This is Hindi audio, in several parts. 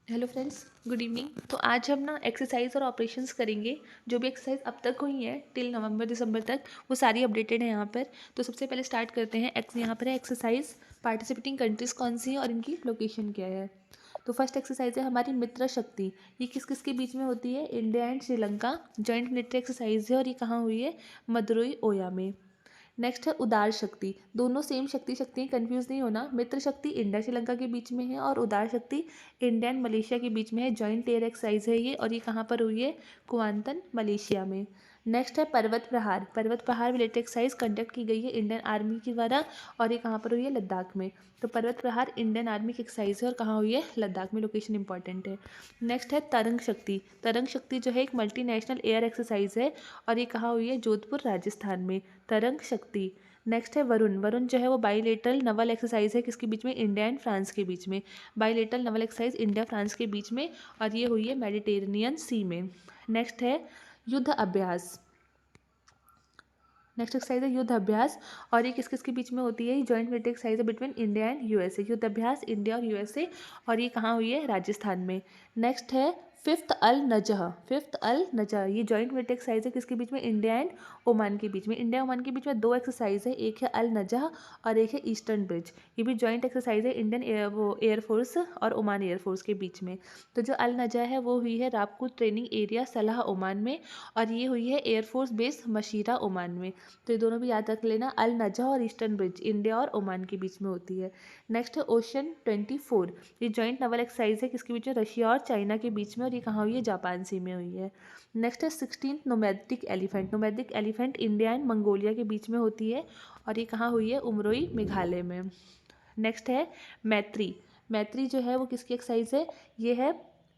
Hello friends, good evening. तो आज हम ना एक्सरसाइज और ऑपरेशंस करेंगे। जो भी एक्सरसाइज अब तक हुई है टिल नवंबर दिसंबर तक, वो सारी अपडेटेड है यहाँ पर। तो सबसे पहले स्टार्ट करते हैं। यहाँ पर है एक्सरसाइज, पार्टिसिपेटिंग कंट्रीज कौन सी हैं और इनकी लोकेशन क्या है। तो फर्स्ट एक्सरसाइज है हमारी मित्र शक्ति। ये किस किस के बीच में होती है? India and Sri Lanka joint military exercise है और ये कहाँ हुई है? मदुरई ओया में। नेक्स्ट है उदार शक्ति। दोनों सेम शक्ति हैं, कंफ्यूज नहीं होना। मित्र शक्ति इंडिया श्रीलंका के बीच में है और उदार शक्ति इंडिया एंड मलेशिया के बीच में है। जॉइंट एयर एक्सरसाइज है ये, और ये कहाँ पर हुई है? कुआंतन मलेशिया में। नेक्स्ट है पर्वत प्रहार। पर्वत प्रहार रिलेटेड एक्सरसाइज कंडक्ट की गई है इंडियन आर्मी के द्वारा, और ये कहाँ पर हुई है? लद्दाख में। तो पर्वत प्रहार इंडियन आर्मी की एक्सरसाइज है और कहाँ हुई है? लद्दाख में। लोकेशन इंपॉर्टेंट है। नेक्स्ट है तरंग शक्ति। तरंग शक्ति जो है एक मल्टीनेशनल एयर एक्सरसाइज है, और ये कहाँ हुई है? जोधपुर राजस्थान में। तरंग शक्ति। नेक्स्ट है वरुण। वरुण जो है वो बाईलेटरल नवल एक्सरसाइज है, किसके बीच में? इंडिया एंड फ्रांस के बीच में। Bilateral Naval exercise India France के बीच में, और ये हुई है मेडिटेरेनियन सी में। नेक्स्ट है युद्ध अभ्यास। नेक्स्ट एक्सरसाइज है युद्ध अभ्यास, और ये किस किस के बीच में होती है? जॉइंट मिलिट्री एक्सरसाइज है बिटवीन इंडिया एंड यूएसए। युद्ध अभ्यास इंडिया और यूएसए, और ये कहाँ हुई है? राजस्थान में। नेक्स्ट है फिफ्थ अल नजह। फिफ्थ अल नजह ये जॉइंट मिलिट्री एक्सरसाइज है, किसके बीच में? इंडिया एंड ओमान के बीच में। इंडिया ओमान के बीच में दो एक्सरसाइज है, एक है अल नजह और एक है ईस्टर्न ब्रिज। ये भी जॉइंट एक्सरसाइज है इंडियन एयरफोर्स और ओमान एयरफोर्स के बीच में। तो जो अल नजह है वो हुई है रापकुट ट्रेनिंग एरिया सलाह ओमान में, और ये हुई है एयरफोर्स बेस मशीरा ओमान में। तो ये दोनों भी याद रख लेना। अल नजह और ईस्टर्न ब्रिज इंडिया और ओमान के बीच में होती है। नेक्स्ट है ओशन 24। ये जॉइंट नवल एक्सरसाइज है, किसके बीच में? रशिया और चाइना के बीच में, और ये कहाँ हुई है? जापान सी में हुई है। नेक्स्ट है 16th nomadic elephant. Nomadic elephant India and Mongolia के बीच में होती है, और ये कहाँ हुई है? उमरोई मेघालय में। नेक्स्ट है मैत्री। मैत्री जो है वो किसकी एक्सरसाइज है? ये है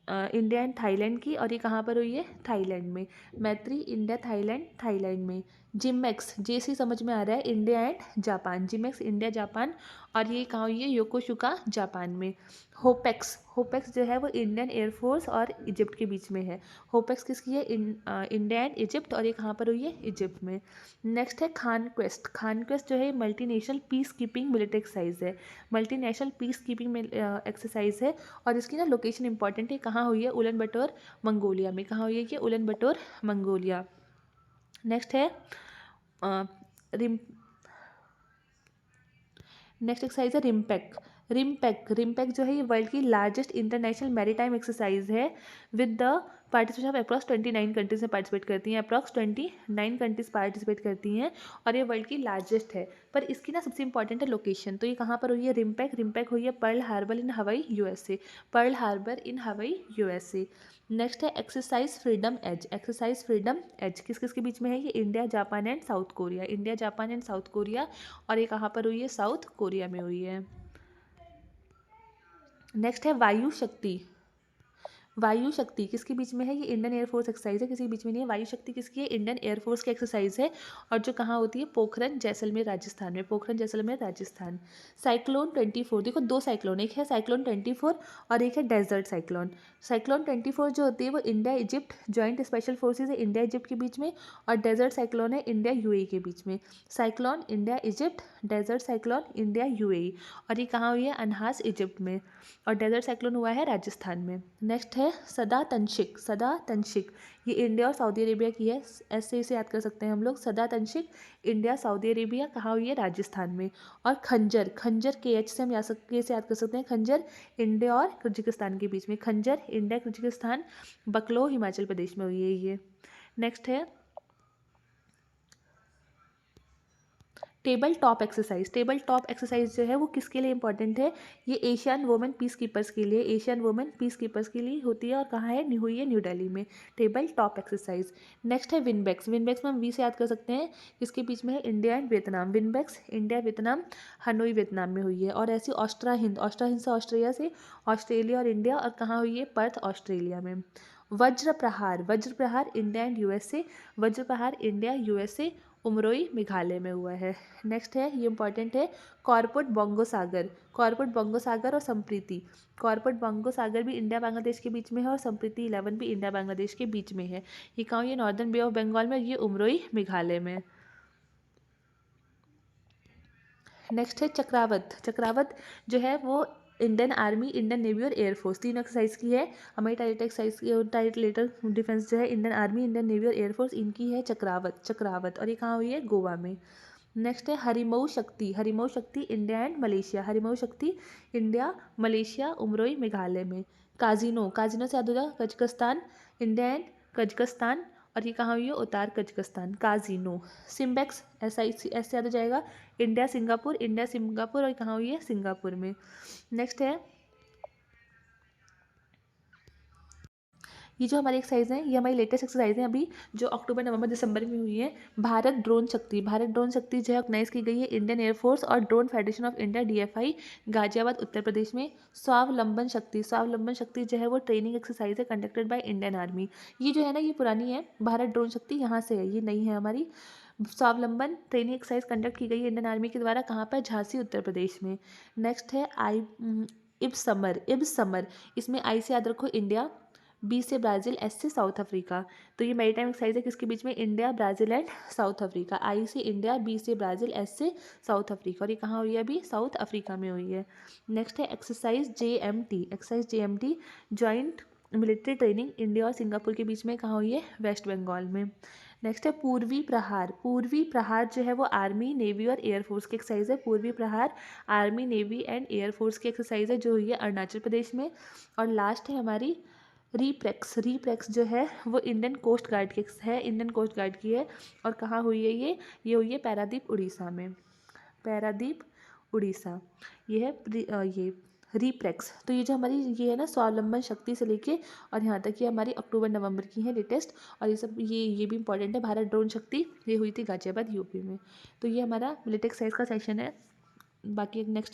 इंडिया एंड थाईलैंड की, और ये कहाँ पर हुई है? थाईलैंड में। मैत्री इंडिया थाईलैंड, थाईलैंड में। जिमैक्स, जे से समझ में आ रहा है, India and Japan. JIMEX India Japan, और ये कहाँ हुई है? योकोशुका जापान में। होपेक्स। होपेक्स जो है वो इंडियन एयरफोर्स और इजिप्ट के बीच में है। होपेक्स किसकी है? इंडिया एंड इजिप्ट, और ये कहाँ पर हुई है? इजिप्ट में। नेक्स्ट है खान क्वेस्ट। खान क्वेस्ट जो है multinational peace keeping military exercise है। मल्टीनेशनल पीस कीपिंग एक्सरसाइज है, और इसकी ना लोकेशन इंपॉर्टेंट है, कहाँ हुई है? उलन बटोर मंगोलिया में। कहाँ हुई है? कि उलन बटोर मंगोलिया। नेक्स्ट है रिम नेक्स्ट एक्सरसाइज है रिमपैक। रिमपैक। रिमपैक जो है ये वर्ल्ड की लार्जेस्ट इंटरनेशनल मैरीटाइम एक्सरसाइज है, with the participation of approx 29 countries में पार्टिसिपेट करती हैं। अप्रॉक्स 29 कंट्रीज पार्टिसिपेट करती हैं, और ये वर्ल्ड की लार्जेस्ट है। पर इसकी ना सबसे इंपॉर्टेंट है लोकेशन। तो ये कहाँ पर हुई है? रिमपैक। रिमपैक हुई है Perl Harbor in Hawaii USA. Perl Harbor in Hawaii USA. Next है exercise freedom edge. Exercise freedom edge किस किस के बीच में है? ये India Japan and South Korea. India Japan and South Korea, और ये कहाँ पर हुई है? साउथ कोरिया में हुई है। नेक्स्ट है वायु शक्ति। वायु शक्ति किसके बीच में है? ये इंडियन एयरफोर्स एक्सरसाइज है, किसी के बीच में नहीं है। वायु शक्ति किसकी है? इंडियन एयरफोर्स की एक्सरसाइज है, और जो कहाँ होती है? पोखरन जैसलमेर राजस्थान में। पोखरन जैसलमेर राजस्थान। साइक्लोन 24। देखो दो साइक्लोन, एक है साइक्लोन 24 और एक है डेजर्ट साइक्लोन। साइक्लोन 24 जो होती है वो India Egypt joint special forces है इंडिया इजिप्ट के बीच में, और डेजर्ट साइक्लोन है इंडिया यूएई के बीच में। Cyclone India Egypt, desert cyclone India UAE, और ये कहाँ हुई है? अनहास इजिप्ट में, और डेजर्ट साइक्लोन हुआ है राजस्थान में। नेक्स्ट है सदा तंशिक। सदा तंशिक ये इंडिया और सऊदी अरेबिया की है, ऐसे इसे याद कर सकते हैं हम लोग। सदा तंशिक इंडिया सऊदी अरेबिया, कहाँ हुई है? राजस्थान में। और खंजर। खंजर के एच से हम कैसे याद कर सकते हैं? खंजर इंडिया और कुर्जिस्तान के बीच में। खंजर इंडिया कुर्जिस्तान, बकलो हिमाचल प्रदेश में हुई है ये। नेक्स्ट है table top exercise. Table top exercise जो है वो किसके लिए इंपॉर्टेंट है? ये एशियन वुमेन पीस कीपर्स के लिए, एशियन वुमेन पीस कीपर्स के लिए होती है, और कहाँ है? हुई है न्यू दिल्ली में। Table top exercise. नेक्स्ट है विनबैक्स। विनबैक्स में हम वी से याद कर सकते हैं, किसके बीच में है? India and Vietnam. VINBAX India Vietnam, Hanoi Vietnam में हुई है। और ऐसी ऑस्ट्रा हिंद। ऑस्ट्रा हिंद से ऑस्ट्रेलिया से ऑस्ट्रेलिया और इंडिया, और कहाँ हुई है? पर्थ ऑस्ट्रेलिया में। वज्र प्रहार। वज्र प्रहार इंडिया एंड यूएसए। वज्र प्रहार इंडिया यूएसए, उमरोई मेघालय में हुआ है। नेक्स्ट है, ये इंपॉर्टेंट है, कॉर्पुट बंगो सागर। कॉर्पुट बंगो सागर और संप्रीति। कॉर्पुट बंगो सागर भी इंडिया बांग्लादेश के बीच में है, और संप्रीति 11 भी इंडिया बांग्लादेश के बीच में है। ये कहाँ? ये नॉर्दर्न बे ऑफ बंगाल में, ये उमरोई मेघालय में। नेक्स्ट है चक्रावत। चक्रावत जो है वो इंडियन आर्मी, इंडियन नेवी और एयरफोर्स, तीनों एक्सरसाइज की है हमारी टाइट एक्सरसाइज की। टाइट लेटर डिफेंस जो है इंडियन आर्मी, इंडियन नेवी और एयरफोर्स, इनकी है चक्रावत, चक्रावत, और ये कहाँ हुई है? गोवा में। नेक्स्ट है हरिमऊ शक्ति, हरिमऊ शक्ति इंडिया एंड मलेशिया, हरिमऊ शक्ति इंडिया, मलेशिया, उमरोई, मेघालय में। काजिनो, काजिनो से याद होगा कजाकिस्तान, इंडिया एंड कजाकिस्तान, और ये कहाँ हुई है? उतार कजाकिस्तान, काजिनो। सिम्बेक्स ऐसे याद हो जाएगा, इंडिया सिंगापुर, इंडिया सिंगापुर, और ये कहाँ हुई है? सिंगापुर में। नेक्स्ट है ये जो हमारी एक्सरसाइज है, ये हमारी लेटेस्ट एक्सरसाइज है अभी जो अक्टूबर नवंबर दिसंबर में हुई है। भारत ड्रोन शक्ति, भारत ड्रोन शक्ति जो है ऑर्गेनाइज की गई है इंडियन एयरफोर्स और drone federation of India DFI, Ghaziabad Uttar Pradesh में। स्वावलंबन शक्ति, स्वावलंबन शक्ति जो है वो ट्रेनिंग एक्सरसाइज है कंडक्टेड बाय इंडियन आर्मी। ये जो है ना, ये पुरानी है, भारत ड्रोन शक्ति यहाँ से है, ये नई है हमारी। स्वावलंबन ट्रेनिंग एक्सरसाइज कंडक्ट की गई है इंडियन आर्मी के द्वारा, कहाँ पर? झांसी उत्तर प्रदेश में। नेक्स्ट है इब समर, इब समर, इसमें आई से याद रखो इंडिया, बी से ब्राज़ील, एस से साउथ अफ्रीका। तो ये मैरीटाइम एक्सरसाइज है किसके बीच में? India, Brazil and South Africa. I से इंडिया, बी से ब्राज़ील, एस से साउथ अफ्रीका, और ये कहाँ हुई है? अभी साउथ अफ्रीका में हुई है। नेक्स्ट है exercise JMT, exercise JMT joint military training India और सिंगापुर के बीच में, कहाँ हुई है? वेस्ट बंगाल में। नेक्स्ट है पूर्वी प्रहार, पूर्वी प्रहार जो है वो आर्मी, नेवी और एयरफोर्स की एक्सरसाइज है। पूर्वी प्रहार आर्मी, नेवी एंड एयरफोर्स की एक्सरसाइज है जो हुई है अरुणाचल प्रदेश में। और लास्ट है हमारी रीप्रेक्स, रीप्रेक्स जो है वो इंडियन कोस्ट गार्ड की है, इंडियन कोस्ट गार्ड की है, और कहाँ हुई है? ये हुई है पारादीप उड़ीसा में, पारादीप उड़ीसा। ये है ये रीप्रेक्स। तो ये जो हमारी ये है ना, स्वावलंबन शक्ति से लेके और यहाँ तक ये हमारी अक्टूबर नवंबर की है लेटेस्ट, और ये सब ये भी इंपॉर्टेंट है। भारत ड्रोन शक्ति ये हुई थी गाजियाबाद UP में। तो ये हमारा मिलिट्री एक्सरसाइज का सेशन है। बाकी नेक्स्ट